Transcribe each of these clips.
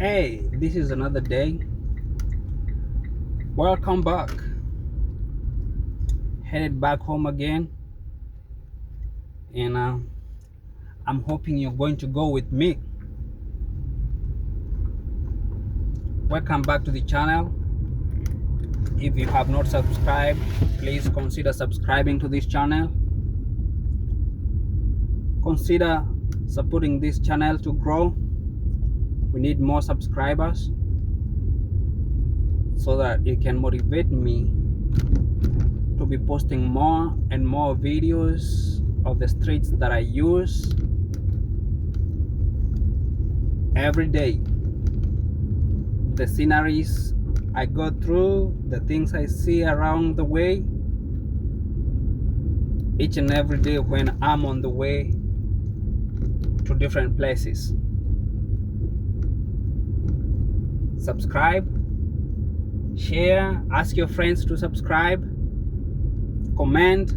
Hey, this is another day. Welcome back. Headed back home again, and I'm hoping you're going to go with me. Welcome back to the channel. If you have not subscribed, please consider subscribing to this channel. Consider supporting this channel to grow. We need more subscribers so that it can motivate me to be posting more and more videos of the streets that I use every day, the sceneries I go through, the things I see around the way, each and every day when I'm on the way to different places. Subscribe, share, ask your friends to subscribe, comment,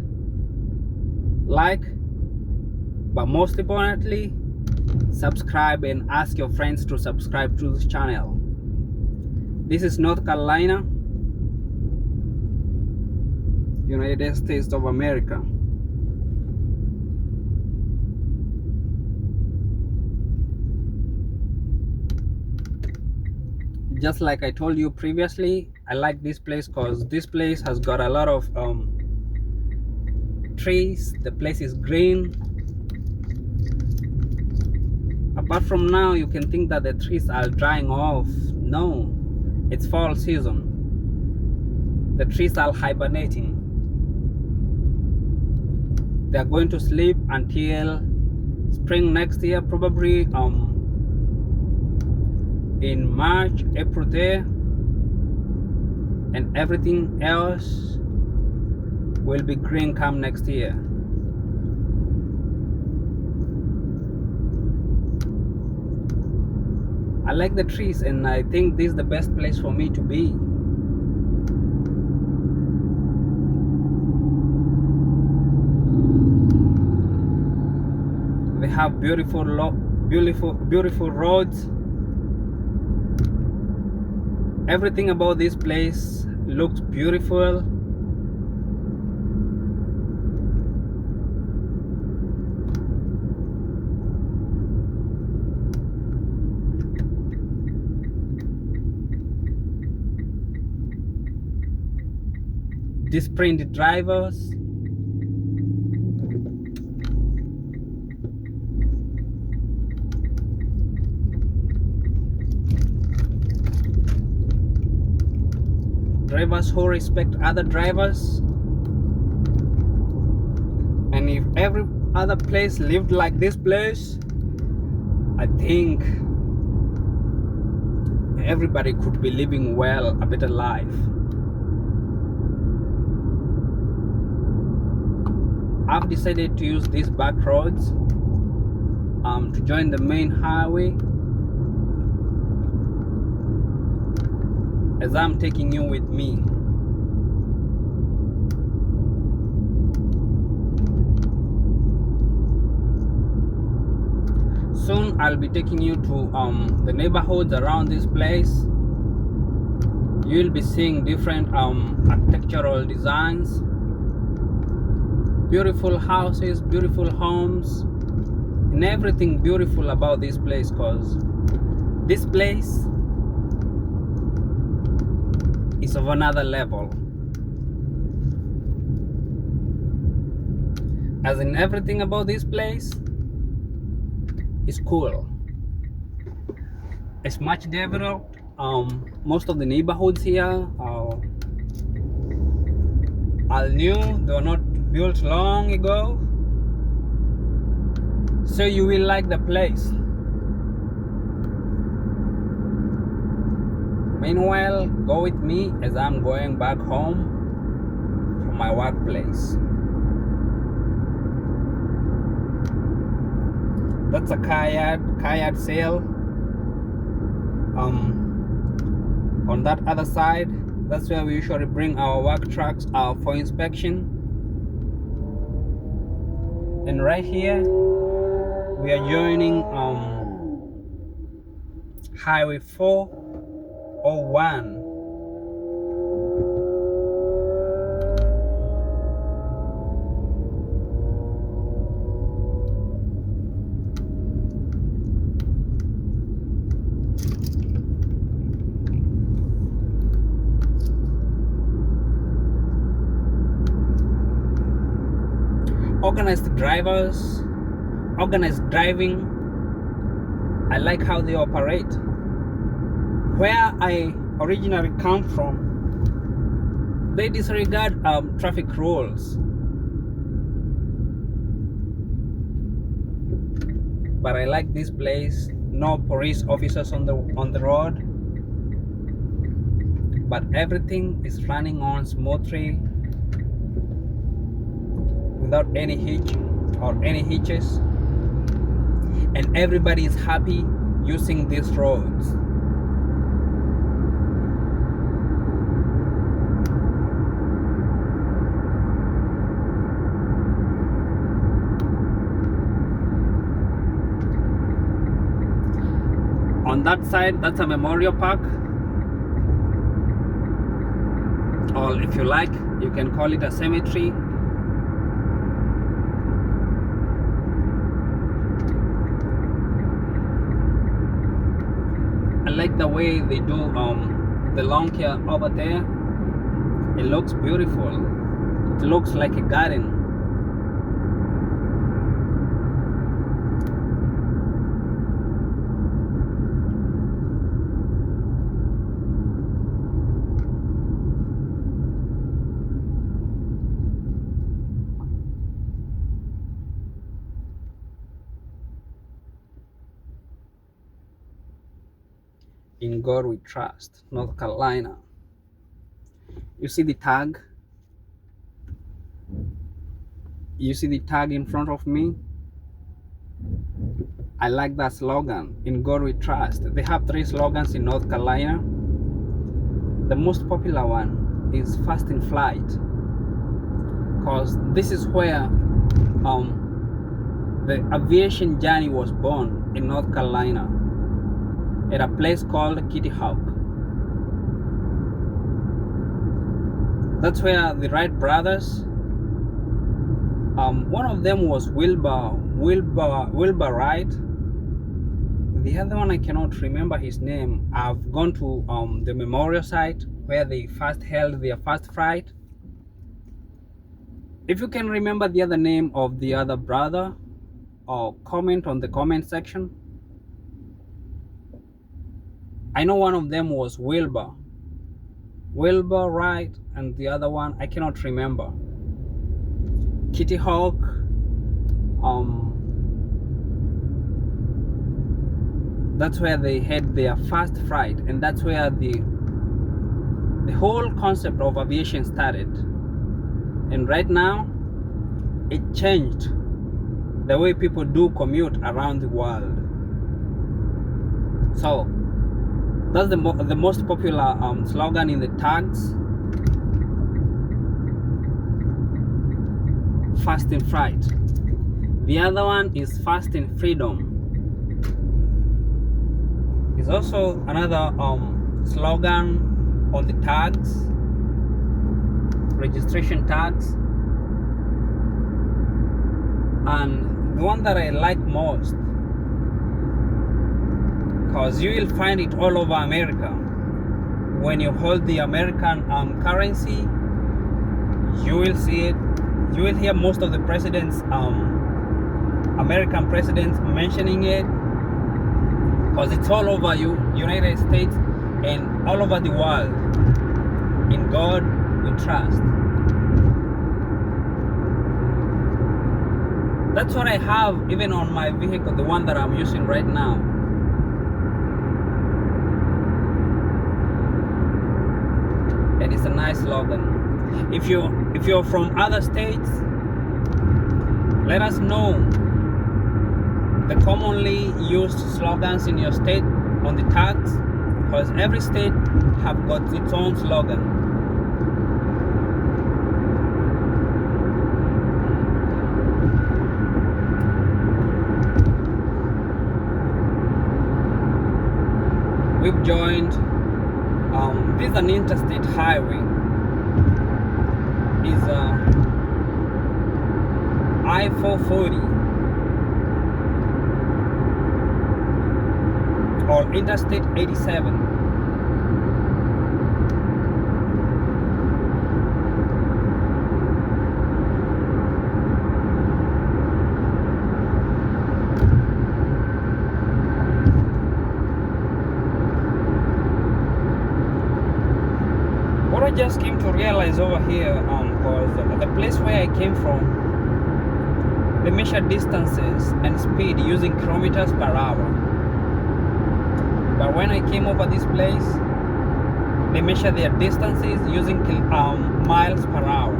like, but most importantly, subscribe and ask your friends to subscribe to this channel. This is North Carolina, United States of America. Just like I told you previously, I like this place because this place has got a lot of trees. The place is green. Apart from now, you can think that the trees are drying off. No, it's fall season. The trees are hibernating. They are going to sleep until spring next year, probably in March, April there, and everything else will be green come next year. I like the trees, and I think this is the best place for me to be. They have beautiful roads. Everything about this place looks beautiful. Disciplined drivers. Drivers who respect other drivers. And if every other place lived like this place, I think everybody could be living well, a better life. I've decided to use these back roads to join the main highway, as I'm taking you with me. Soon I'll be taking you to the neighborhoods around this place. You'll be seeing different architectural designs, beautiful houses, beautiful homes, and everything beautiful about this place, because this place is of another level. As in, everything about this place is cool. It's much developed. Most of the neighborhoods here are new. They were not built long ago, so you will like the place. Meanwhile, go with me as I'm going back home from my workplace. That's a car yard sale. On that other side, that's where we usually bring our work trucks for inspection. And right here, we are joining Highway 401. Organized drivers, organized driving. I like how they operate. Where I originally come from, they disregard traffic rules. But I like this place. No police officers on the road, but everything is running on smoothly without any hitch or any hitches, and everybody is happy using these roads. On that side, that's a memorial park, or if you like, you can call it a cemetery. I like the way they do the lawn care over there. It looks beautiful. It looks like a garden. In God we trust, North Carolina. You see the tag? You see the tag in front of me? I like that slogan, in God we trust. They have 3 slogans in North Carolina. The most popular one is First in Flight, because this is where the aviation journey was born in North Carolina, at a place called Kitty Hawk. That's where the Wright brothers, one of them was Wilbur Wright. The other one, I cannot remember his name. I've gone to the memorial site where they first held their first flight. If you can remember the other name of the other brother, or comment on the comment section. I know one of them was Wilbur Wright, and the other one I cannot remember. Kitty Hawk, that's where they had their first flight, and that's where the whole concept of aviation started. And right now, it changed the way people do commute around the world. So that's the most popular slogan in the tags. Fast in Flight. The other one is Fast in Freedom. It's also another slogan on the tags, registration tags. And the one that I like most, because you will find it all over America. When you hold the American currency, you will see it. You will hear most of the presidents, American presidents, mentioning it, because it's all over United States and all over the world. In God we trust. That's what I have even on my vehicle, the one that I'm using right now. And it's a nice slogan. If you're from other states, let us know the commonly used slogans in your state on the tags, because every state have got its own slogan. we've joined. This is an interstate highway. Is I-440 or Interstate 87. What I just came to realize over here, because the place where I came from, they measure distances and speed using kilometers per hour. But when I came over this place, they measure their distances using miles per hour.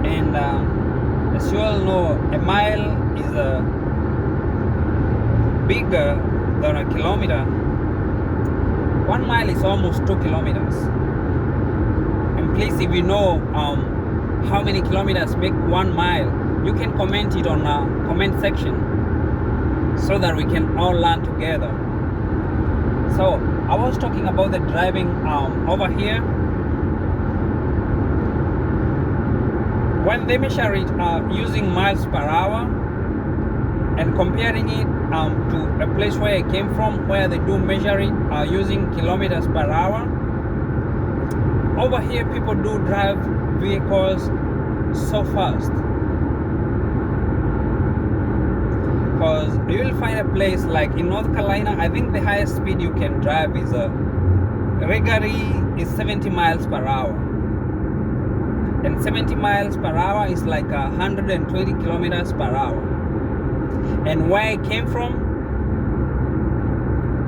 And as you all know, a mile is bigger than a kilometer. 1 mile is almost 2 kilometers. And please, if you know how many kilometers make 1 mile, you can comment it on the comment section so that we can all learn together. So I was talking about the driving over here. When they measure it using miles per hour and comparing it to a place where I came from, where they do measure it using kilometers per hour, over here people do drive vehicles so fast. Because you will find a place like in North Carolina, I think the highest speed you can drive is regularly is 70 miles per hour. And 70 miles per hour is like 120 kilometers per hour. And where I came from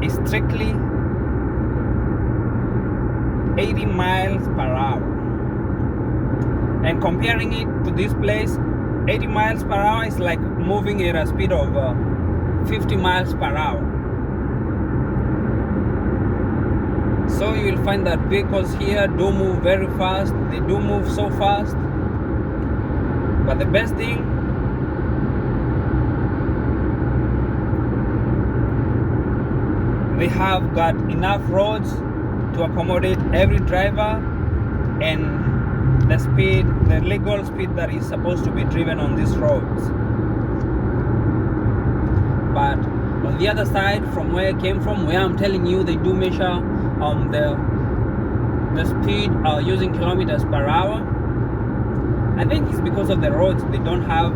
is strictly 80 miles per hour. And comparing it to this place, 80 miles per hour is like moving at a speed of 50 miles per hour. So you will find that vehicles here do move very fast. They do move so fast. But the best thing, they have got enough roads to accommodate every driver and the speed, the legal speed that is supposed to be driven on these roads. But on the other side, from where I came from, where I'm telling you, they do measure the speed using kilometers per hour. I think it's because of the roads. They don't have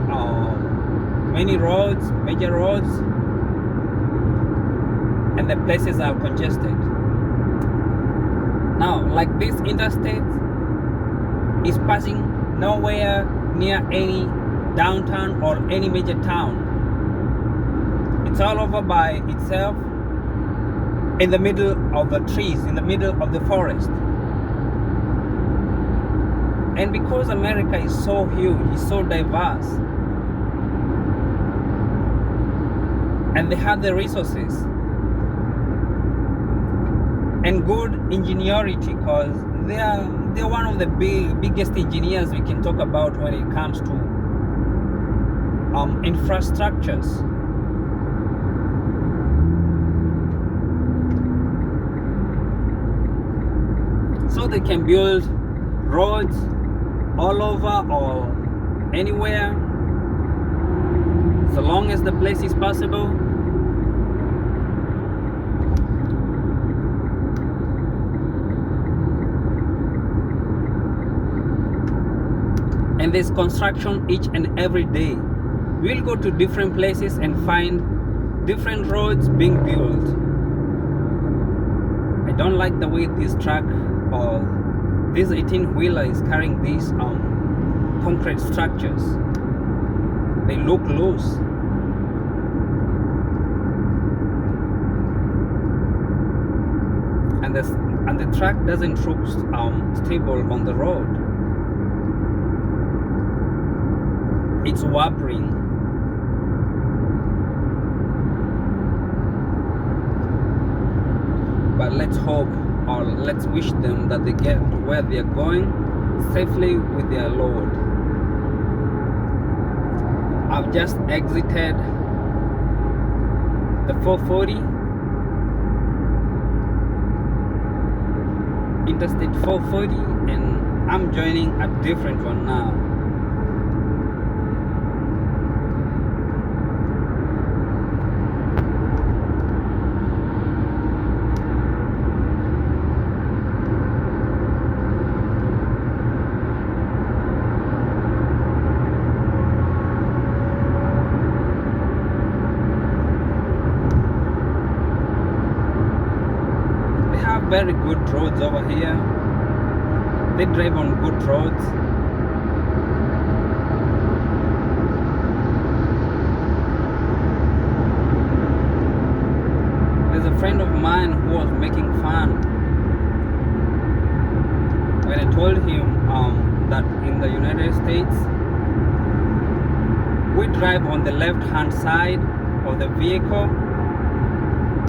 many roads, major roads, and the places are congested. Now, like this interstate is passing nowhere near any downtown or any major town. It's all over by itself in the middle of the trees, in the middle of the forest. And because America is so huge, it's so diverse, and they have the resources and good ingenuity, because they're one of the biggest engineers we can talk about when it comes to infrastructures. So they can build roads all over or anywhere, so long as the place is possible. And there's construction each and every day. We'll go to different places and find different roads being built. I don't like the way this truck or this 18-wheeler is carrying these concrete structures. They look loose. And the truck doesn't look stable on the road. It's wobbling. But let's hope, or let's wish them that they get to where they're going safely with their load. I've just exited the 440 Interstate 440, and I'm joining a different one now. Very good roads over here. They drive on good roads. There's a friend of mine who was making fun when I told him that in the United States we drive on the left hand side of the vehicle,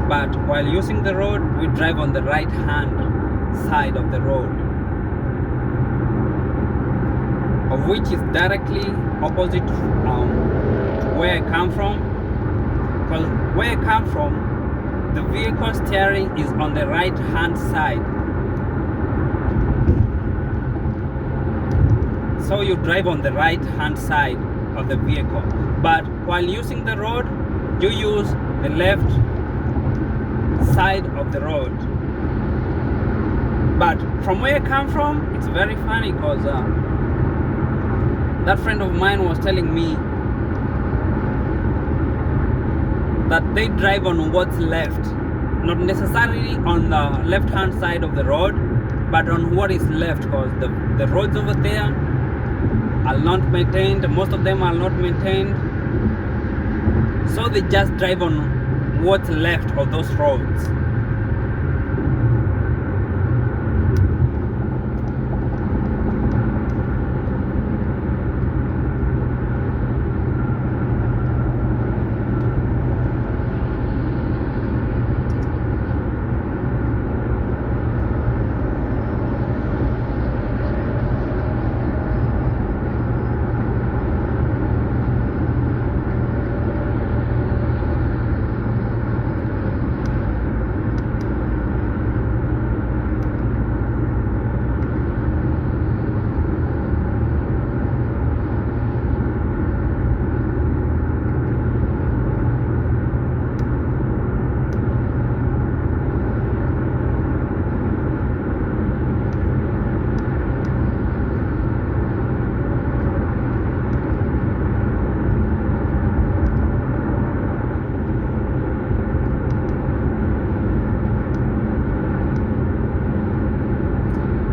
but while using the road, we drive on the right hand side of the road, of which is directly opposite to where I come from. Because where I come from, the vehicle steering is on the right hand side. So you drive on the right hand side of the vehicle. But while using the road, you use the left side of the road. But from where I come from, it's very funny because that friend of mine was telling me that they drive on what's left, not necessarily on the left hand side of the road, but on what is left, because the roads over there are not maintained. Most of them are not maintained, so they just drive on what's left of those roads.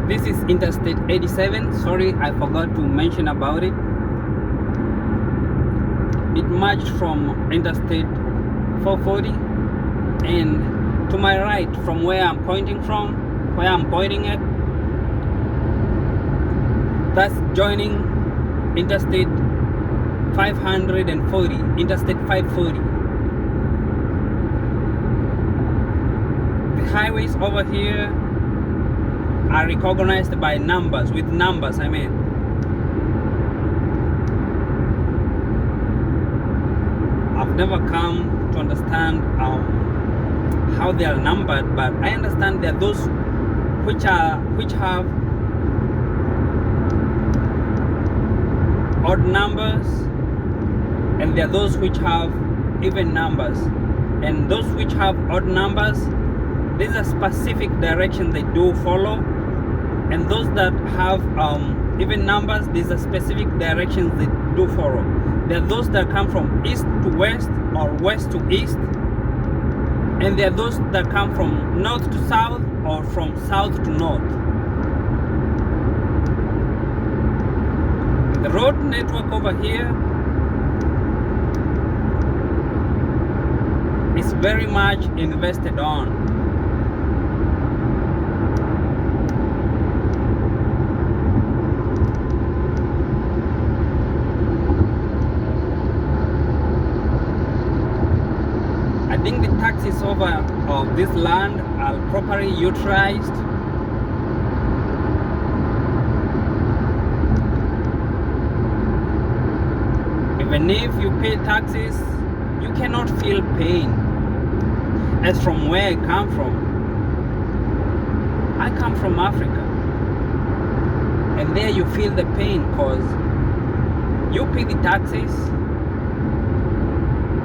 This is Interstate 87. Sorry, I forgot to mention about it. It merged from Interstate 440, and to my right, from where I'm pointing at, that's joining Interstate 540, Interstate 540. The highways over here are recognized by numbers, with numbers I mean. I've never come to understand how they are numbered, but I understand there are those which have odd numbers, and there are those which have even numbers. And those which have odd numbers, there's a specific direction they do follow, and those that have even numbers, there's a specific direction they do follow. There are those that come from east to west or west to east, and there are those that come from north to south or from south to north. The road network over here is very much invested on. I think the taxes over of this land are properly utilized. Even if you pay taxes, you cannot feel pain. As from where I come from, I come from Africa, and there you feel the pain because you pay the taxes,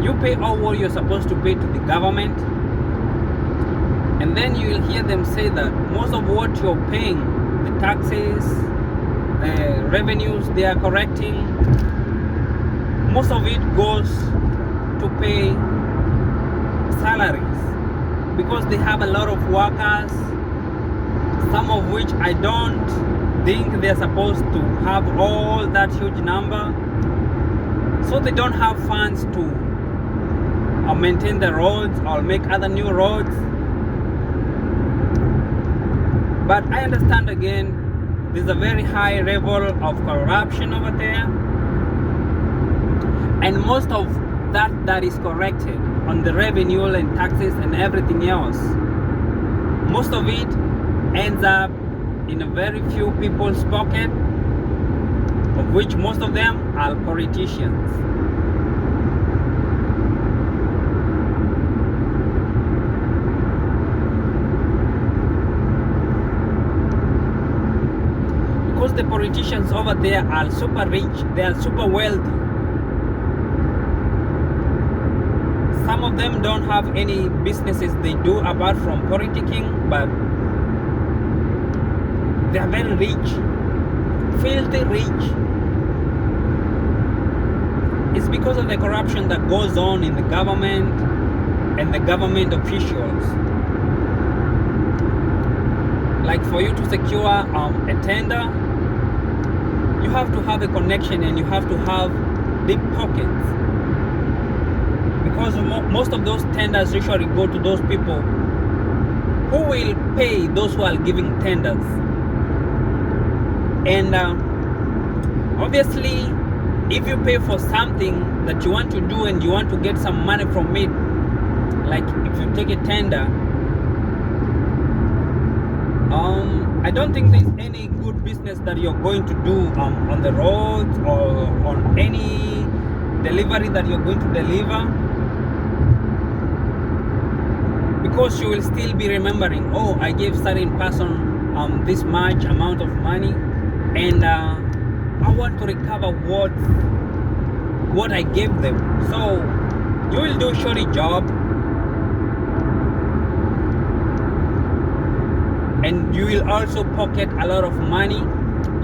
you pay all what you're supposed to pay to the government, and then you will hear them say that most of what you're paying, the taxes, the revenues they are correcting, most of it goes to pay salaries, because they have a lot of workers, some of which I don't think they're supposed to have all that huge number, so they don't have funds to maintain the roads or make other new roads. But I understand again, there's a very high level of corruption over there, and most of that is corrected on the revenue and taxes and everything else, most of it ends up in a very few people's pocket, of which most of them are politicians. Because the politicians over there are super rich, they are super wealthy. Some of them don't have any businesses they do apart from politicking, but they are very rich, filthy rich. It's because of the corruption that goes on in the government and the government officials. Like for you to secure a tender, you have to have a connection and you have to have deep pockets. Because most of those tenders usually go to those people who will pay those who are giving tenders. And obviously, if you pay for something that you want to do and you want to get some money from it, like if you take a tender, I don't think there's any good business that you're going to do on the roads or on any delivery that you're going to deliver, because you will still be remembering, oh, I gave certain person this much amount of money, and I want to recover what I gave them. So you will do a shoddy job, and you will also pocket a lot of money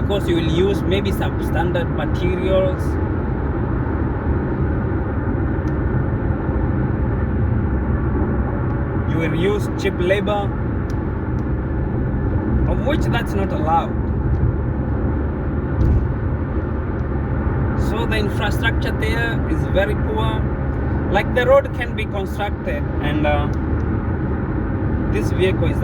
because you will use maybe substandard materials. You will use cheap labor, of which that's not allowed. So the infrastructure there is very poor. Like the road can be constructed, and this vehicle is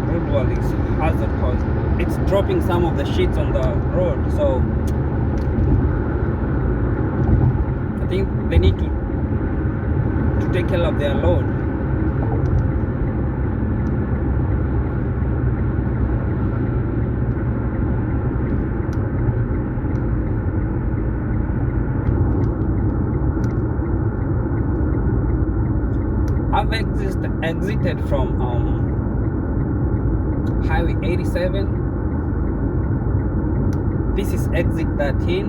road wall is hazard because it's dropping some of the sheets on the road. So I think they need to take care of their load. I've exited from Highway 87. This is exit 13.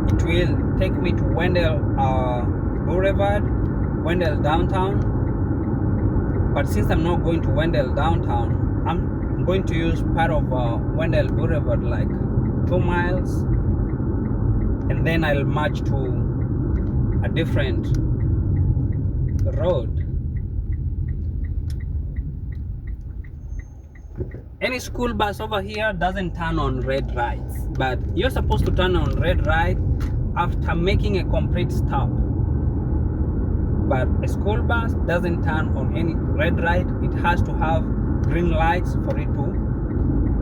It will take me to Wendell Boulevard, Wendell Downtown. But since I'm not going to Wendell Downtown, I'm going to use part of Wendell Boulevard, like 2 miles, and then I'll merge to a different road. Any school bus over here doesn't turn on red lights, but you're supposed to turn on red light after making a complete stop. But a school bus doesn't turn on any red light. It has to have green lights for it to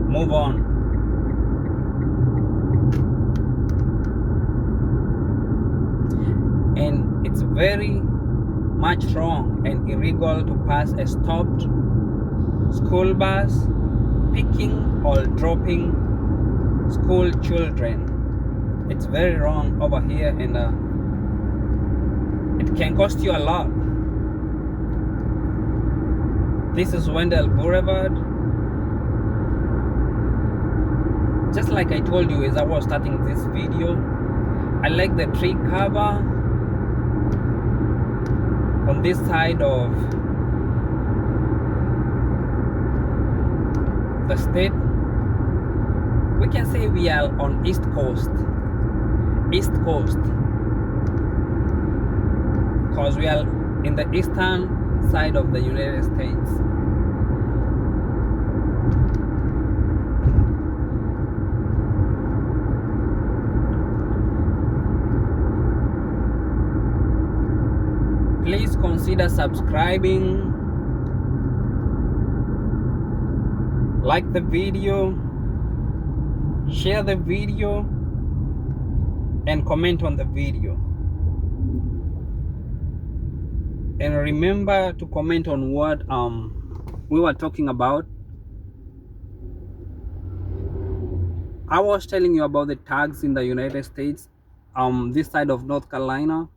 move on. And it's very much wrong and illegal to pass a stopped school bus picking or dropping school children. It's very wrong over here, and it can cost you a lot. This is Wendell Boulevard. Just like I told you as I was starting this video, I like the tree cover on this side of the state. We can say we are on East Coast, because we are in the eastern side of the United States. Please consider subscribing, like the video, share the video, and comment on the video. And remember to comment on what we were talking about. I was telling you about the tags in the United States, this side of North Carolina.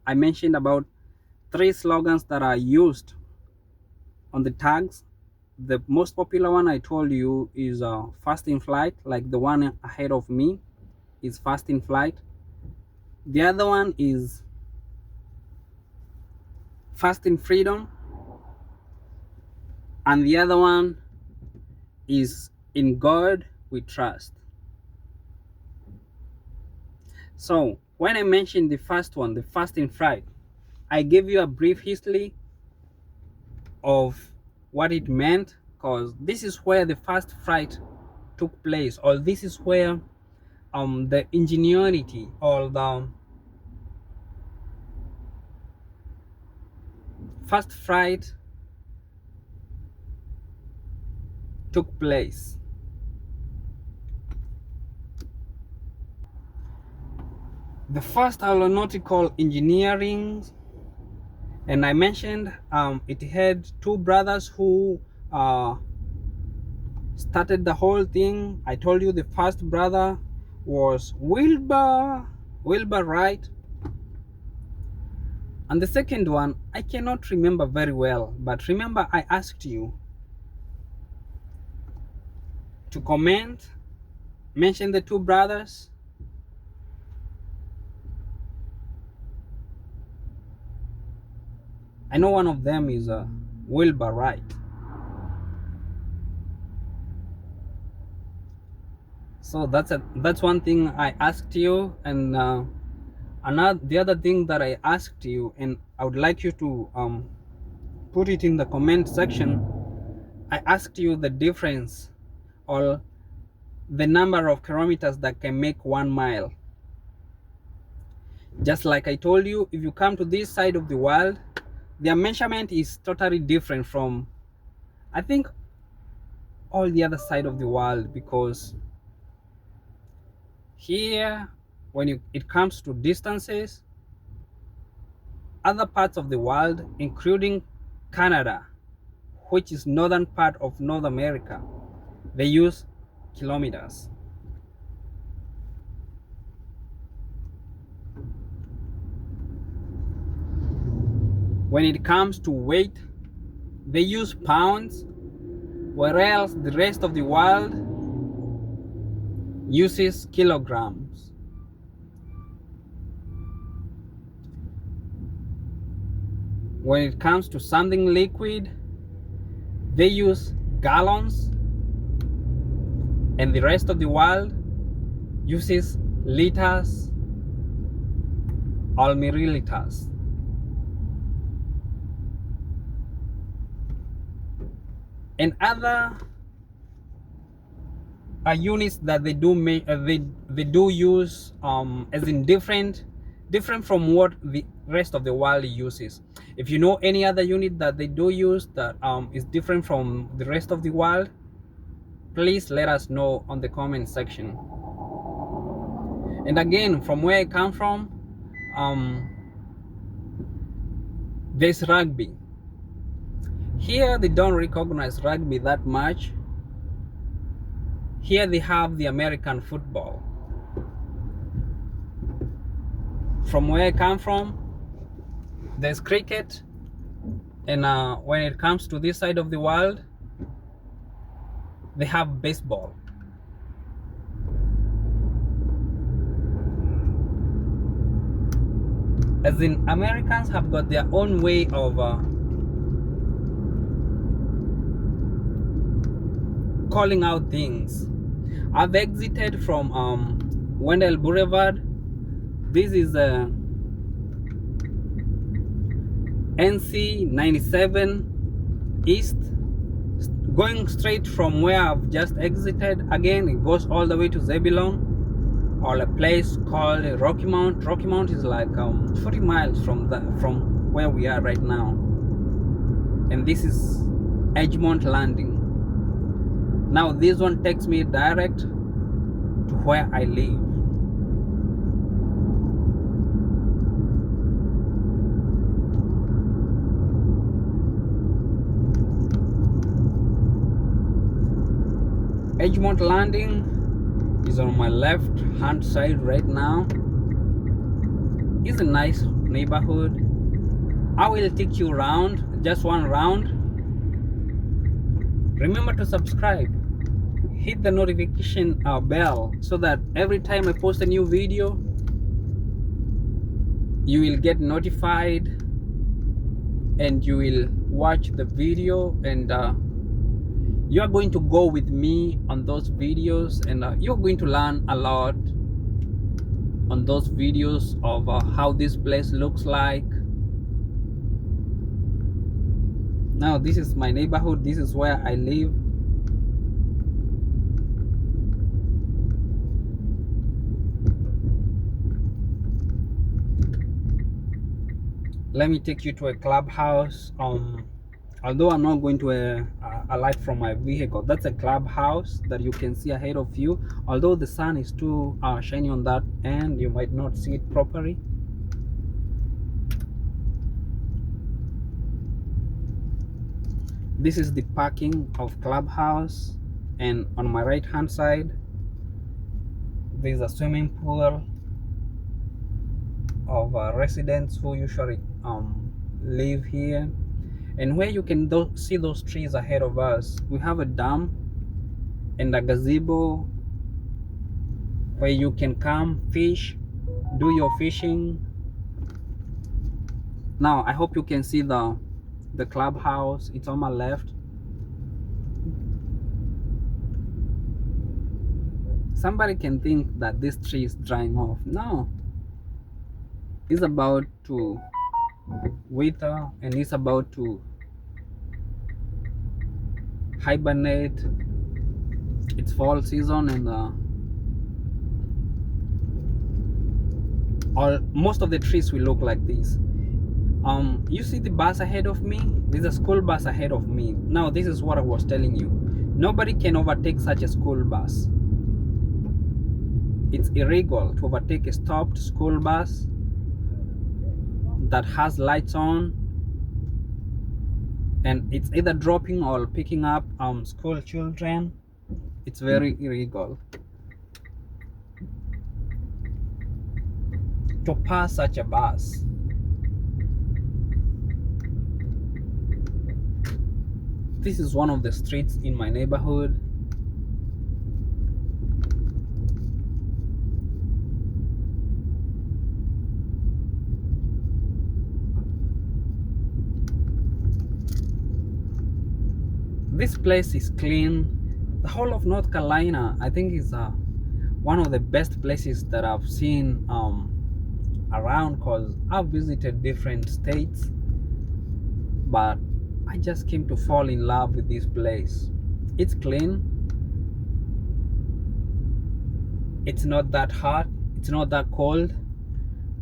I mentioned about 3 slogans that are used on the tags. The most popular one I told you is fast in flight, like the one ahead of me is fast in flight. The other one is fast in freedom, and the other one is in God we trust. So when I mentioned the first one, the fast in flight, I gave you a brief history of what it meant, because this is where the first flight took place, or this is where the ingenuity or the first flight took place. The first aeronautical engineering, and I mentioned it had 2 brothers who started the whole thing. I told you the first brother was Wilbur Wright, and the second one I cannot remember very well, but remember I asked you to comment, mention the 2 brothers. I know one of them is Wilbur Wright. So that's one thing I asked you, and the other thing that I asked you, and I would like you to put it in the comment section. I asked you the difference or the number of kilometers that can make 1 mile. Just like I told you, if you come to this side of the world, their measurement is totally different from, I think, all the other side of the world, because here when it comes to distances, other parts of the world, including Canada, which is northern part of North America, they use kilometers. When it comes to weight, they use pounds, whereas the rest of the world uses kilograms. When it comes to something liquid, they use gallons, and the rest of the world uses liters or milliliters. And other units that they do use as in different from what the rest of the world uses. If you know any other unit that they do use that is different from the rest of the world, please let us know on the comment section. And again, from where I come from, there's rugby. Here they don't recognize rugby that much. Here they have the American football. From where I come from, there's cricket, And when it comes to this side of the world, they have baseball. As in, Americans have got their own way of calling out things. I've exited from Wendell Boulevard. This is NC 97 East, going straight from where I've just exited. Again, it goes all the way to Zebulon, or a place called Rocky Mount. Rocky Mount is like 40 miles from where we are right now. And this is Edgemont Landing. Now this one takes me direct to where I live. Edgemont Landing is on my left hand side right now. It's a nice neighborhood. I will take you around, just one round. Remember to subscribe, hit the notification bell so that every time I post a new video, you will get notified and you will watch the video, and you are going to go with me on those videos, and you're going to learn a lot on those videos of how this place looks like. Now this is my neighborhood, this is where I live. Let me take you to a clubhouse. Although I'm not going to alight from my vehicle, that's a clubhouse that you can see ahead of you. Although the sun is too shiny on that end, you might not see it properly. This is the parking of clubhouse, and on my right hand side there's a swimming pool of residents who usually live here. And where you can see those trees ahead of us, we have a dam and a gazebo where you can come fish, do your fishing. Now I hope you can see the clubhouse. It's on my left. Somebody can think that this tree is drying off. No, it's about to wither and it's about to hibernate. It's fall season, and most of the trees will look like this. You see the bus ahead of me? There's a school bus ahead of me. Now this is what I was telling you. Nobody can overtake such a school bus. It's illegal to overtake a stopped school bus that has lights on, and it's either dropping or picking up school children. It's very illegal to pass such a bus. This is one of the streets in my neighborhood. This place is clean. The whole of North Carolina, I think, is one of the best places that I've seen around, because I've visited different states, but I just came to fall in love with this place. It's clean. It's not that hot. It's not that cold.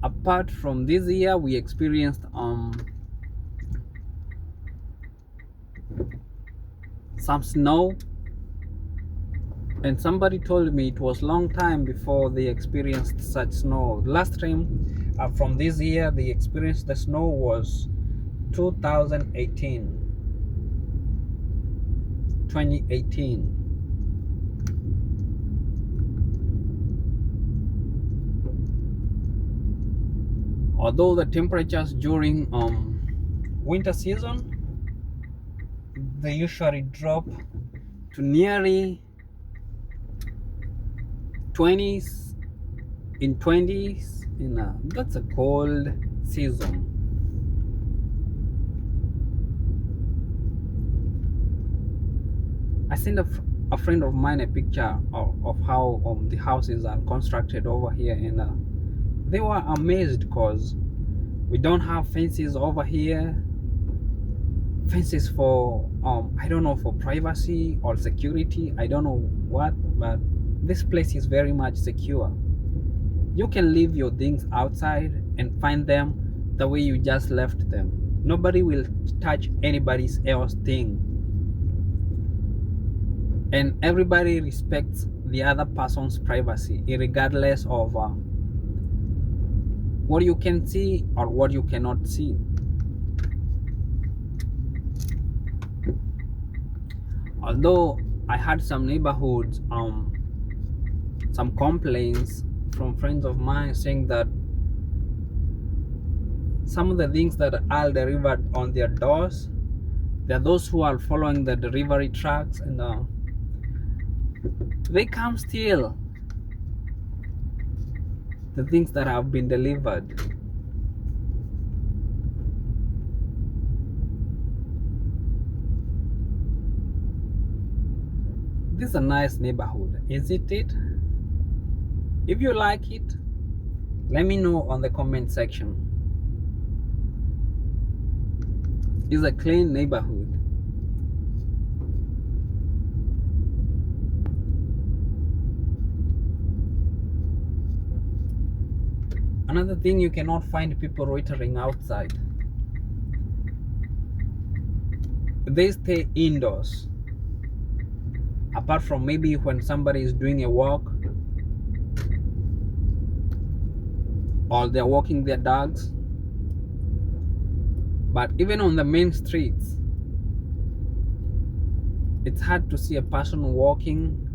Apart from this year, we experienced some snow, and somebody told me it was long time before they experienced such snow. Last time from this year they experienced the snow was 2018. Although the temperatures during winter season they usually drop to nearly 20s, in 20s, that's a cold season. I sent a friend of mine a picture of how the houses are constructed over here, and they were amazed because we don't have fences over here. Fences for I don't know, for privacy or security, I don't know what, but this place is very much secure. You can leave your things outside and find them the way you just left them. Nobody will touch anybody's else thing, and everybody respects the other person's privacy, regardless of what you can see or what you cannot see. Although I had some neighborhoods, some complaints from friends of mine saying that some of the things that are delivered on their doors, there are those who are following the delivery trucks, and they come steal the things that have been delivered. This is a nice neighborhood, isn't it? If you like it, let me know on the comment section. It's a clean neighborhood. Another thing, you cannot find people loitering outside. They stay indoors, apart from maybe when somebody is doing a walk or they're walking their dogs. But even on the main streets, it's hard to see a person walking.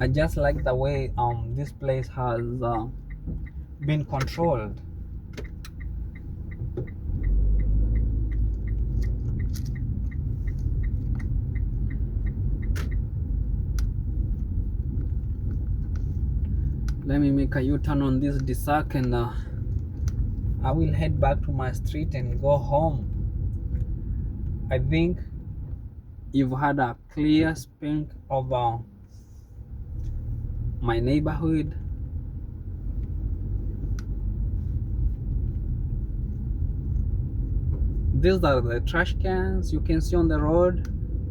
I just like the way this place has been controlled. Let me make a U-turn on this Desac, and I will head back to my street and go home. I think you've had a clear spin of my neighborhood. These are the trash cans you can see on the road,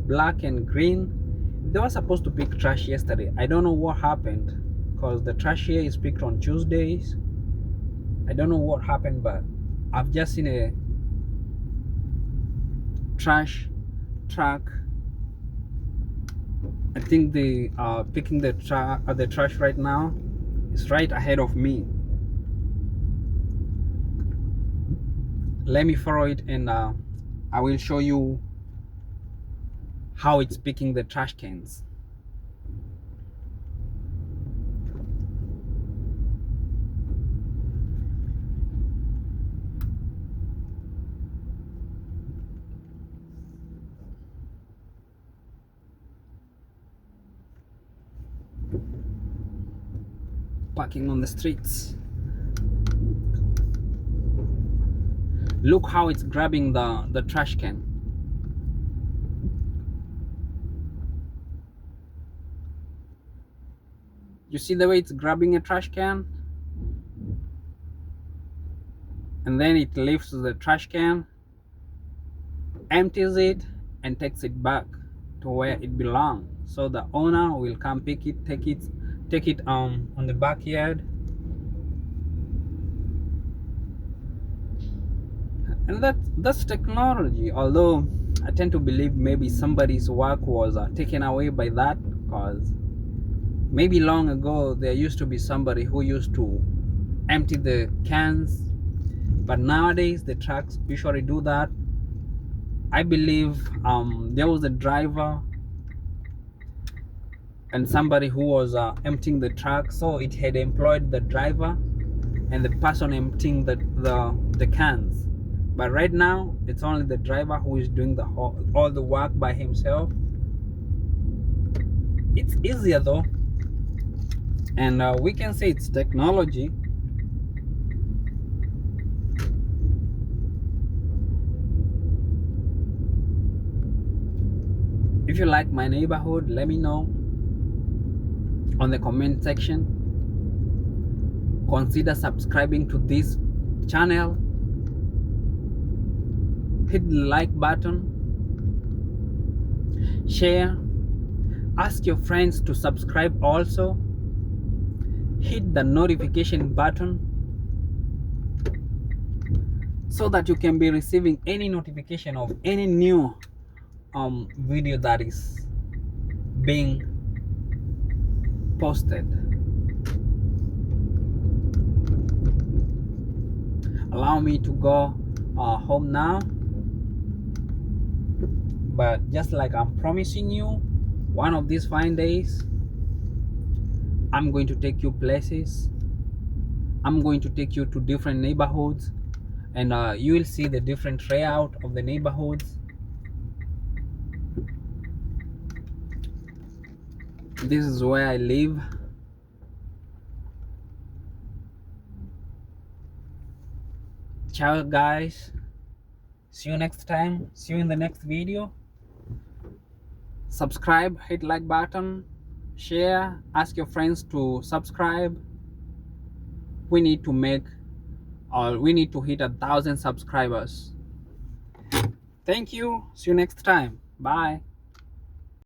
black and green. They were supposed to pick trash yesterday. I don't know what happened, because the trash here is picked on Tuesdays. I don't know what happened, but I've just seen a trash truck. I think they are picking the trash right now. It's right ahead of me. Let me follow it, and I will show you how it's picking the trash cans. Parking on the streets. Look how it's grabbing the trash can. You see the way it's grabbing a trash can? And then it lifts the trash can, empties it, and takes it back to where it belongs. So the owner will come pick it, take it on the backyard. And that's technology. Although I tend to believe maybe somebody's work was taken away by that, because maybe long ago there used to be somebody who used to empty the cans, but nowadays the trucks usually do that. I believe there was a driver and somebody who was emptying the truck, so it had employed the driver and the person emptying the cans. But right now it's only the driver who is doing all the work by himself. It's easier though, and we can say it's technology. If you like my neighborhood, let me know on the comment section. Consider subscribing to this channel. Hit the like button, share, ask your friends to subscribe also. Hit the notification button so that you can be receiving any notification of any new video that is being posted. Allow me to go home now, but just like I'm promising you, one of these fine days I'm going to take you places. I'm going to take you to different neighborhoods, and you will see the different layout of the neighborhoods. This is where I live. Ciao guys, see you next time, see you in the next video. Subscribe, hit like button, share, ask your friends to subscribe. We need to hit 1,000 subscribers. Thank you, see you next time, bye.